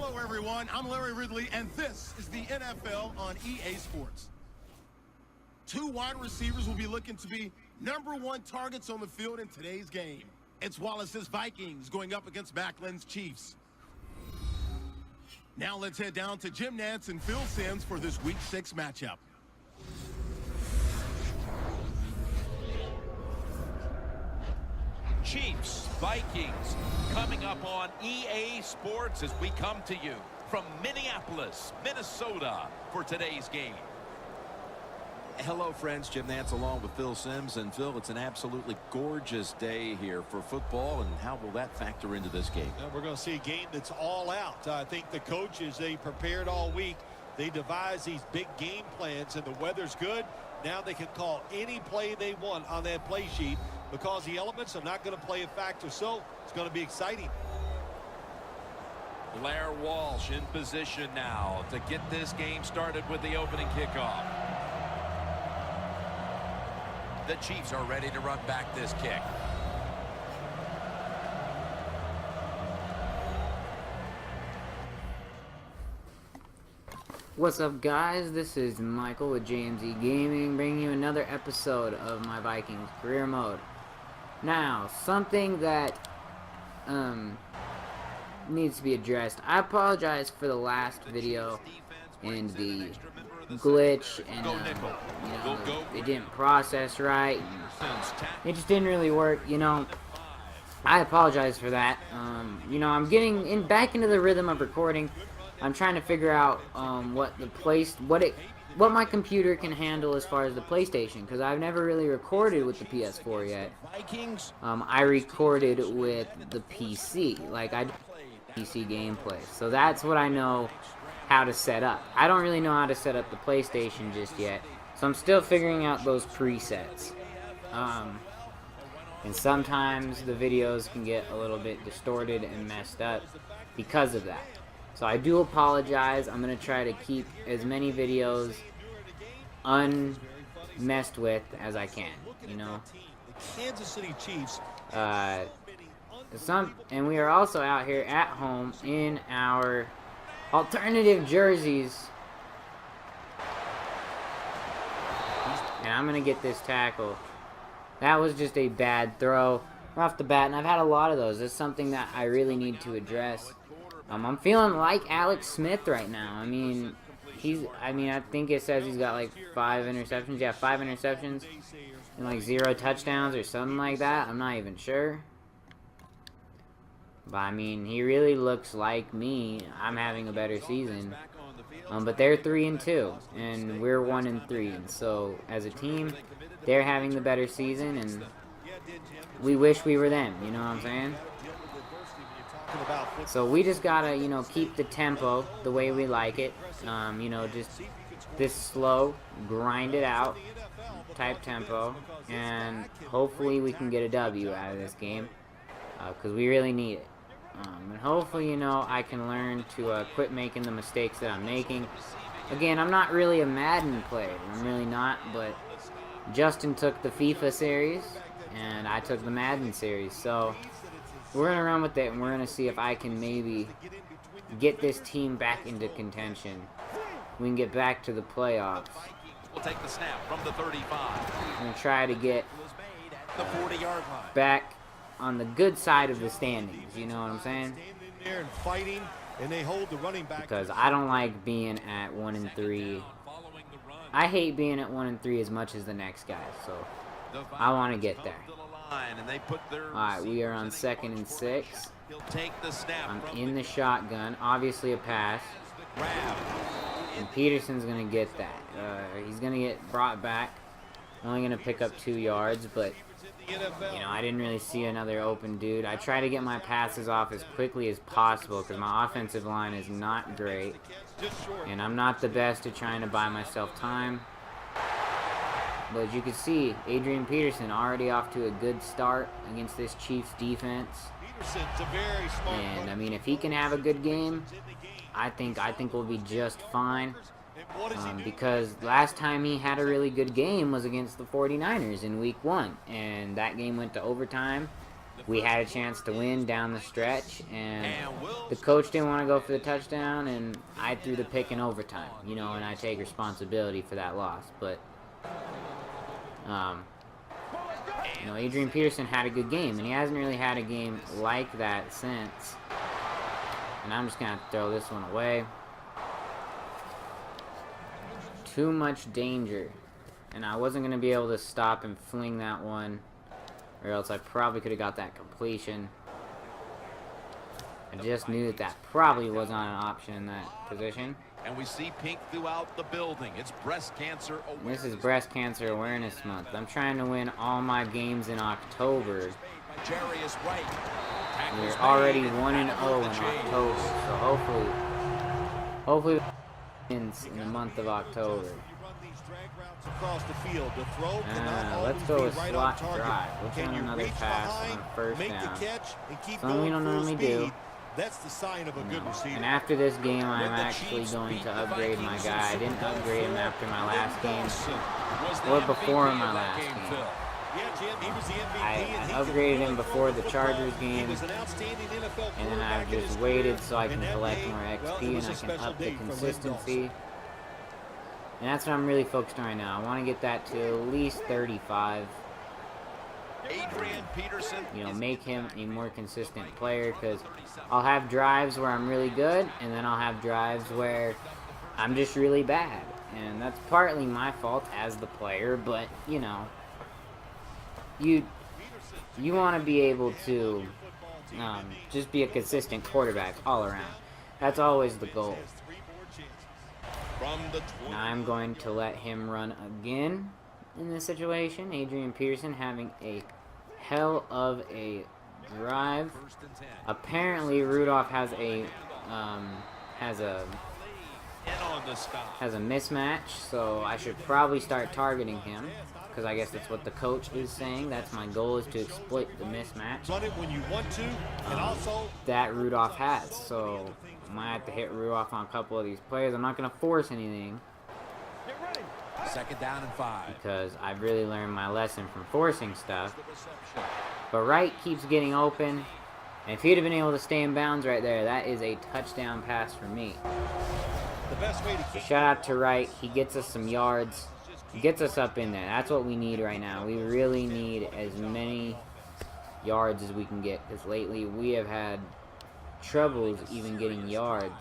Hello, everyone. I'm Larry Ridley, and this is the NFL on EA Sports. Two wide receivers will be looking to be #1 targets on the field in today's game. It's Wallace's Vikings going up against Macklin's Chiefs. Now let's head down to Jim Nantz and Phil Simms for this Week 6 matchup. Chiefs, Vikings, coming up on EA Sports as we come to you from Minneapolis, Minnesota for today's game. Hello, friends. Jim Nantz along with Phil Simms. And Phil, it's an absolutely gorgeous day here for football. And how will that factor into this game? We're going to see a game that's all out. I think the coaches, they prepared all week. They devised these big game plans, and the weather's good. Now they can call any play they want on that play sheet because the elements are not going to play a factor. So it's going to be exciting. Blair Walsh in position now to get this game started with the opening kickoff. The Chiefs are ready to run back this kick. What's up, guys? This is Michael with JMZGaming, bringing you another episode of my Vikings career mode. Now, something that needs to be addressed. I apologize for the last video and the glitch, and it didn't process right. It just didn't really work. I apologize for that. I'm getting back into the rhythm of recording. I'm trying to figure out what my computer can handle as far as the PlayStation, because I've never really recorded with the PS4 yet. I recorded with the PC, like I do PC gameplay. So that's what I know how to set up. I don't really know how to set up the PlayStation just yet, so I'm still figuring out those presets. And sometimes the videos can get a little bit distorted and messed up because of that. So I do apologize. I'm going to try to keep as many videos unmessed with as I can, Kansas City Chiefs. And we are also out here at home in our alternative jerseys. And I'm going to get this tackle. That was just a bad throw off the bat, and I've had a lot of those. It's something that I really need to address. I'm feeling like Alex Smith right now. I think it says he's got like 5 interceptions. Yeah, 5 interceptions and like 0 touchdowns or something like that. I'm not even sure. But he really looks like me. I'm having a better season. But they're 3-2, and we're 1-3. And so as a team, they're having the better season, and we wish we were them. You know what I'm saying? So we just gotta, keep the tempo the way we like it. Just this slow, grind it out type tempo, and hopefully we can get a W out of this game, because we really need it. And hopefully, I can learn to quit making the mistakes that I'm making. Again, I'm not really a Madden player. I'm really not, but Justin took the FIFA series, and I took the Madden series. So we're going to run with it, and we're going to see if I can maybe get this team back into contention. We can get back to the playoffs. We'll take the snap from the 35. I'm going to try to get the 40-yard line. Back on the good side of the standings, you know what I'm saying? Because I don't like being at 1-3. I hate being at 1-3 as much as the next guy, so I want to get there. Alright, we are on 2nd and 6. I'm in the shotgun, obviously a pass. And Peterson's going to get that. He's going to get brought back. Only going to pick up 2 yards, but I didn't really see another open dude. I try to get my passes off as quickly as possible because my offensive line is not great. And I'm not the best at trying to buy myself time. But as you can see, Adrian Peterson already off to a good start against this Chiefs defense. And if he can have a good game, I think we'll be just fine. Because last time he had a really good game was against the 49ers in week 1, and that game went to overtime, we had a chance to win down the stretch, and the coach didn't want to go for the touchdown, and I threw the pick in overtime, you know, and I take responsibility for that loss. But, you know, Adrian Peterson had a good game, and he hasn't really had a game like that since. And I'm just going to throw this one away. Too much danger. And I wasn't going to be able to stop and fling that one, or else I probably could have got that completion. I just knew that that probably was not an option in that position. And we see pink throughout the building. It's breast cancer awareness. This is Breast Cancer Awareness Month. I'm trying to win all my games in October. We're already 1-0 in October, so hopefully wins in the month of October. Let's go with slot drive. Let's run another pass on first down. Something we don't normally do. That's the sign of a good receiver. And after this game, I'm actually going to upgrade my guy. I didn't upgrade him after my last game, or before my last game. I upgraded him before the Chargers game, and then I've just waited so I can collect more XP and I can up the consistency. And that's what I'm really focused on right now. I want to get that to at least 35. Adrian Peterson, you know, make him a more consistent player, because I'll have drives where I'm really good, and then I'll have drives where I'm just really bad. And that's partly my fault as the player, but, you know, you want to be able to just be a consistent quarterback all around. That's always the goal. Now I'm going to let him run again in this situation. Adrian Peterson having a hell of a drive. Apparently Rudolph has a mismatch, so I should probably start targeting him, because I guess that's what the coach is saying. That's my goal, is to exploit the mismatch Run it when you want to, and also that Rudolph has. So I might have to hit Rudolph on a couple of these plays. I'm not going to force anything, 2nd down and 5. because I've really learned my lesson from forcing stuff. But Wright keeps getting open, and if he'd have been able to stay in bounds right there, that is a touchdown pass for me. the best way to So shout out to Wright. He gets us some yards. He gets us up in there. That's what we need right now. We really need as many yards as we can get, because lately we have had troubles even getting yards.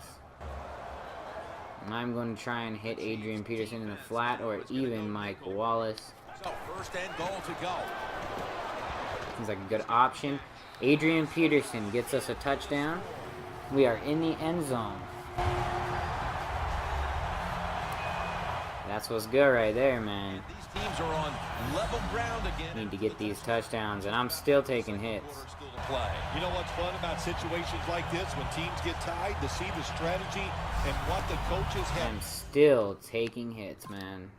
And I'm going to try and hit Adrian Peterson in the flat, or even Mike Wallace. So 1st and goal to go. Seems like a good option. Adrian Peterson gets us a touchdown. We are in the end zone. That's what's good right there, man. These teams are on level ground again. Need to get these touchdowns, and I'm still taking hits. You know what's fun about situations like this, when teams get tied, to see the strategy and what the coaches have. I'm still taking hits, man.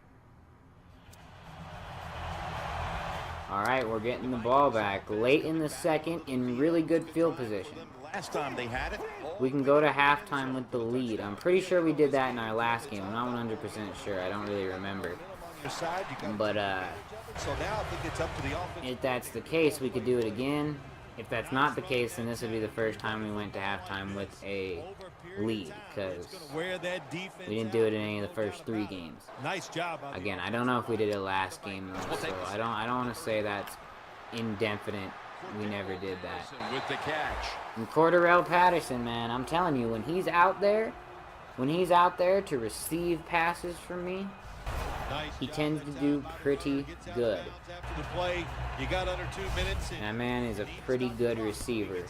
Alright, we're getting the ball back late in the second in really good field position. Last time they had it. We can go to halftime with the lead. I'm pretty sure we did that in our last game. I'm not 100% sure. I don't really remember. But, so now I think it's up to the offense. if that's the case, we could do it again. If that's not the case, then this would be the first time we went to halftime with a lead, because we didn't do it in any of the first 3 games. Nice job. Again, I don't know if we did it last game, so I don't want to say that's indefinite. We never did that. With the catch. And Cordarrelle Patterson, man, I'm telling you, when he's out there to receive passes from me, he tends to do pretty good. That man is a pretty good receiver.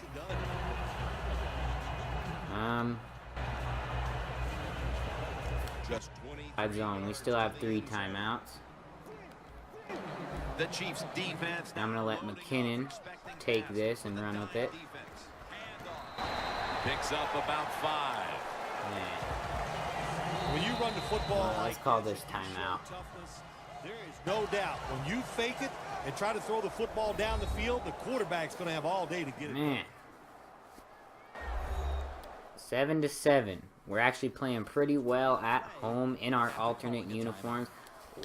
Red zone. We still have 3 timeouts. The Chiefs defense. I'm gonna let McKinnon take this and run with it. Picks up about 5. Man. When you run the football, Let's call this timeout. there is no doubt when you fake it and try to throw the football down the field, the quarterback's going to have all day to get it. Man. 7-7. We're actually playing pretty well at home in our alternate uniforms.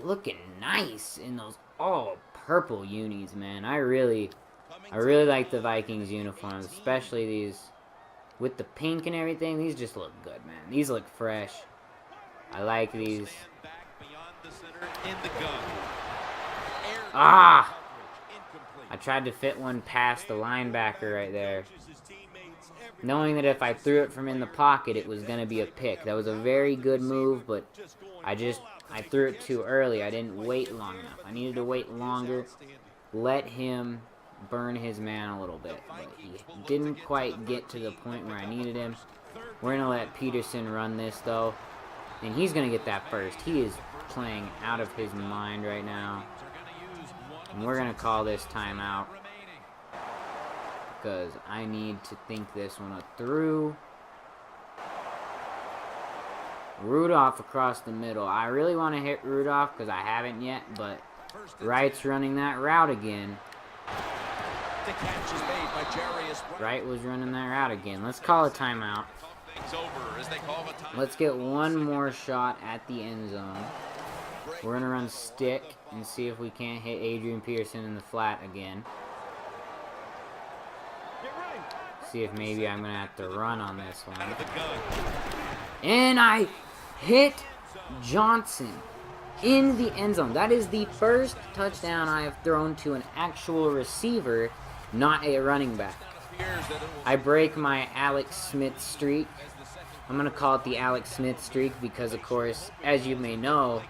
Looking nice in those all purple unis, man. I really I really like the Vikings uniforms, especially these with the pink and everything. These just look good, man. These look fresh. I like these. Ah! I tried to fit one past the linebacker right there, knowing that if I threw it from in the pocket, it was going to be a pick. That was a very good move, but I threw it too early. I didn't wait long enough. I needed to wait longer, let him burn his man a little bit, but he didn't quite get to the point where I needed him. We're going to let Peterson run this, though, and he's going to get that first. He is playing out of his mind right now, and we're going to call this timeout because I need to think this one through. Rudolph across the middle. I really want to hit Rudolph because I haven't yet, but Wright's running that route again. Wright was running that route again. Let's call a timeout. Let's get one more shot at the end zone. We're going to run stick and see if we can't hit Adrian Peterson in the flat again. See if maybe I'm going to have to run on this one. And I hit Johnson in the end zone. That is the first touchdown I have thrown to an actual receiver, not a running back. I break my Alex Smith streak. I'm going to call it the Alex Smith streak because, of course, as you may know,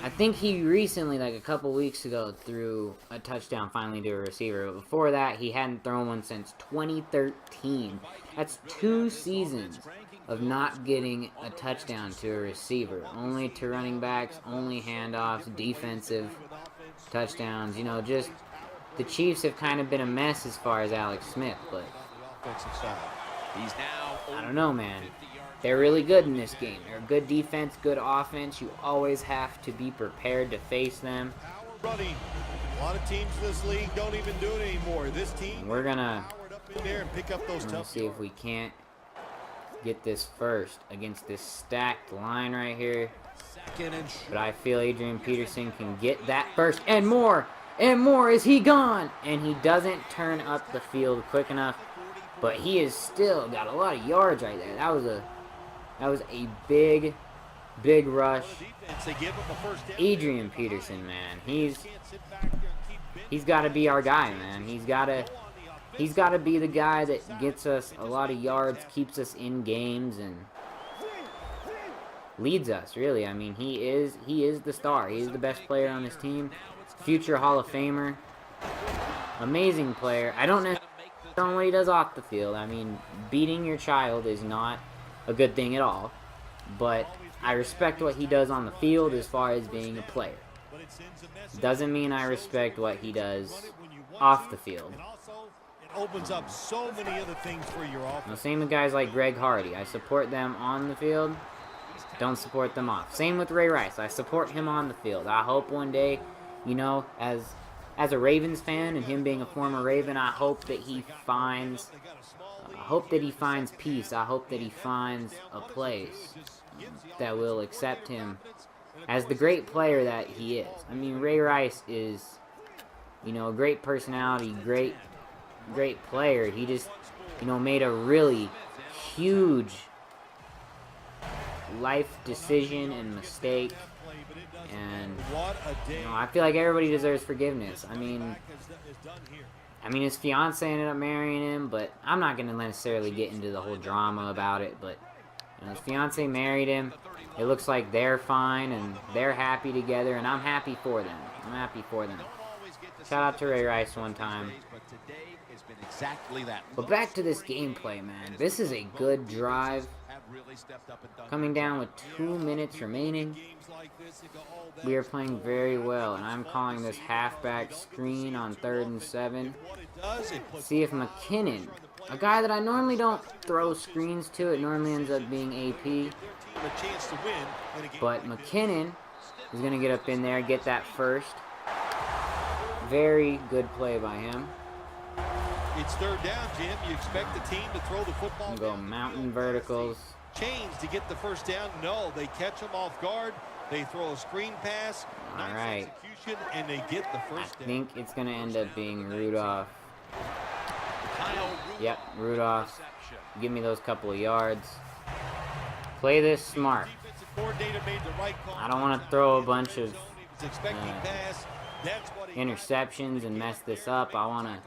I think he recently, like a couple weeks ago, threw a touchdown finally to a receiver. But before that, he hadn't thrown one since 2013. That's 2 seasons of not getting a touchdown to a receiver. Only to running backs, only handoffs, defensive touchdowns. You know, just the Chiefs have kind of been a mess as far as Alex Smith, but I don't know, man. They're really good in this game. They're good defense, good offense. You always have to be prepared to face them. A lot of teams in this league don't even do it anymore. This team, we're gonna pick up those tough see if we can't get this first against this stacked line right here. But I feel Adrian Peterson can get that first and more. And more. Is he gone? And he doesn't turn up the field quick enough. But he has still got a lot of yards right there. That was a big rush. Adrian Peterson, man, he's got to be our guy, man. He's got to be the guy that gets us a lot of yards, keeps us in games, and leads us. Really, I mean, he is the star. He is the best player on this team. Future Hall of Famer. Amazing player. I don't know what he does off the field. I mean, beating your child is not a good thing at all, but I respect what he does on the field as far as being a player. Doesn't mean I respect what he does off the field. It opens up so many other things for your offense. Same with guys like Greg Hardy. I support them on the field, don't support them off. Same with Ray Rice. I support him on the field. I hope one day, you know, as a Ravens fan and him being a former Raven, I hope that he finds peace. I hope that he finds a place that will accept him as the great player that he is. I mean, Ray Rice is, you know, a great personality, great player. He just, you know, made a really huge life decision and mistake. And, you know, I feel like everybody deserves forgiveness. I mean, his fiance ended up marrying him, but I'm not going to necessarily get into the whole drama about it. But, you know, his fiance married him. It looks like they're fine and they're happy together, and I'm happy for them. I'm happy for them. Shout out to Ray Rice one time. But back to this gameplay, man. This is a good drive. Coming down with 2 minutes remaining. We are playing very well, and I'm calling this halfback screen on 3rd and 7. See if McKinnon, a guy that I normally don't throw screens to, it normally ends up being AP. But McKinnon is going to get up in there, get that first. Very good play by him. It's 3rd down, Jim. You expect the team to throw the football. Go mountain verticals. Change to get the first down. No, they catch them off guard. They throw a screen pass. All Nice right. execution, and they get the I first down. think it's going to end up being Rudolph. Yep, Rudolph. Give me those couple of yards. Play this smart. I don't want to throw a bunch of interceptions and mess this up. I want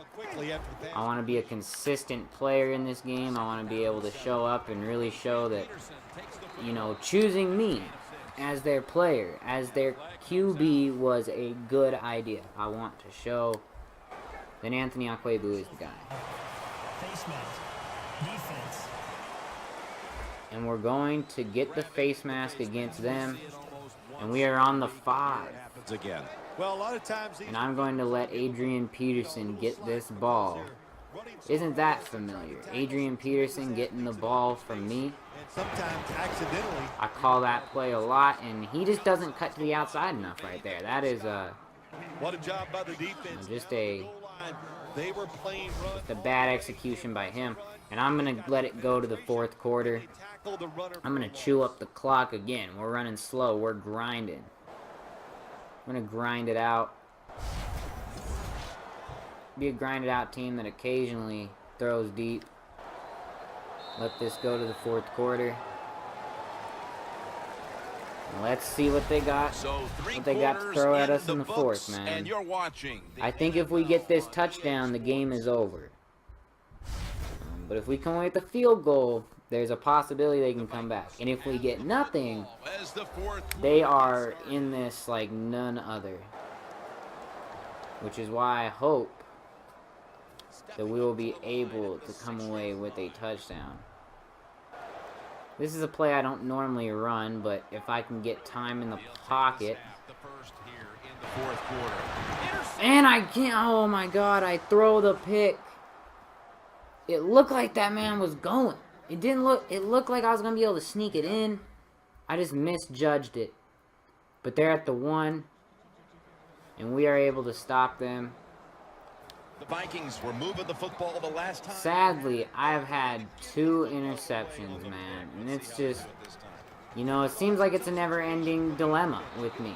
to be a consistent player in this game. I want to be able to show up and really show that, you know, choosing me as their player, as their QB was a good idea. I want to show that Anthony Akwebu is the guy. Face mask. Defense. And we're going to get the face mask against them. And we are on the 5. Again. Well, a lot of times And I'm going to let Adrian Peterson get this ball. Isn't that familiar? Adrian Peterson getting the ball from me. sometimes accidentally. I call that play a lot, and he just doesn't cut to the outside enough right there. That is What a job by the defense. just a They were playing run. the bad execution by him. And I'm going to let it go to the fourth quarter. I'm going to chew up the clock again. We're running slow. We're grinding. I'm going to grind it out. Be a grinded out team that occasionally throws deep. Let this go to the fourth quarter. Let's see what they got. What they got to throw at us in the fourth, man. And you're watching. I think if we get this touchdown, the game is over. But if we come away with the field goal, there's a possibility they can come back. And if we get nothing, they are in this like none other. Which is why I hope that we will be able to come away with a touchdown. This is a play I don't normally run, but if I can get time in the pocket. And I can't, oh my god, I throw the pick. It looked like that man was going. It looked like I was going to be able to sneak it in. I just misjudged it. But they're at the 1. And we are able to stop them. The Vikings were moving the football the last time. Sadly, I've had 2 interceptions, man. And it's just, you know, it seems like it's a never-ending dilemma with me.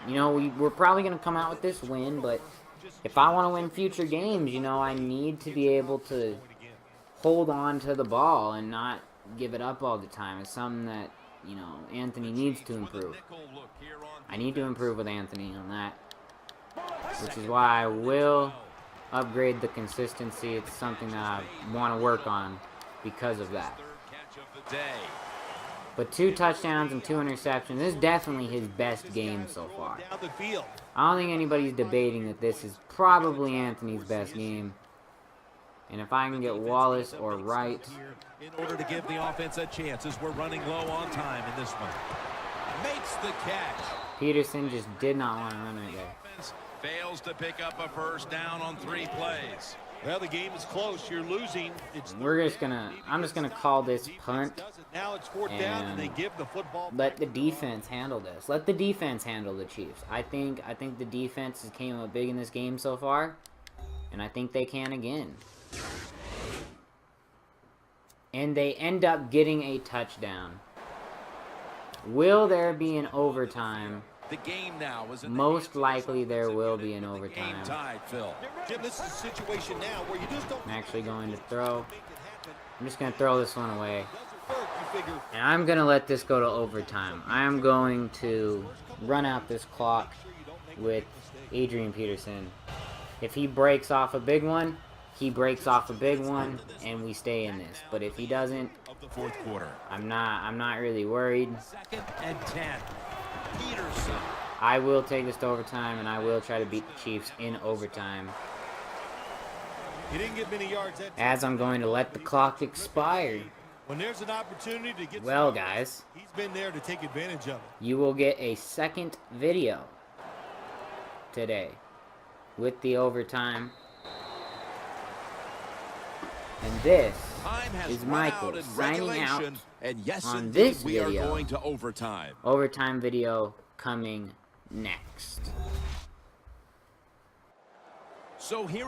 You know, we're probably going to come out with this win, but if I want to win future games, you know, I need to be able to hold on to the ball and not give it up all the time. It's something that, you know, Anthony needs to improve. I need to improve with Anthony on that. Which is why I will upgrade the consistency. It's something that I want to work on because of that. But 2 touchdowns and 2 interceptions. This is definitely his best game so far. I don't think anybody's debating that this is probably Anthony's best game. And if I can get Wallace or Wright, in order to give the offense a chance as we're running low on time in this one. Makes the catch. Peterson just did not want to run right there. Fails to pick up a first down on 3 plays. Well, the game is close. You're losing. I'm just gonna call this punt. Now it's 4th down, and they give the football. Let the defense handle this. Let the defense handle the Chiefs. I think the defense has came up big in this game so far, and I think they can again. And they end up getting a touchdown. Will there be an overtime? The game now is Most likely there will be an overtime. Game tied, Phil. Jim, this is a situation now where you just don't. I'm actually going to throw. I'm just going to throw this one away. And I'm going to let this go to overtime. I am going to run out this clock with Adrian Peterson. If he breaks off a big one, he breaks off a big one, and we stay in this. But if he doesn't, of the 4th quarter. I'm not really worried. 2nd and 10. Peterson. I will take this to overtime, and I will try to beat the Chiefs in overtime. He didn't get many yards. As I'm going to let the clock expire. When there's an opportunity to get. Well, guys, he's been there to take advantage of it. You will get a second video today with the overtime. And this is Michael signing out and yes, on indeed, this we video. are going to overtime. Overtime video coming next. So here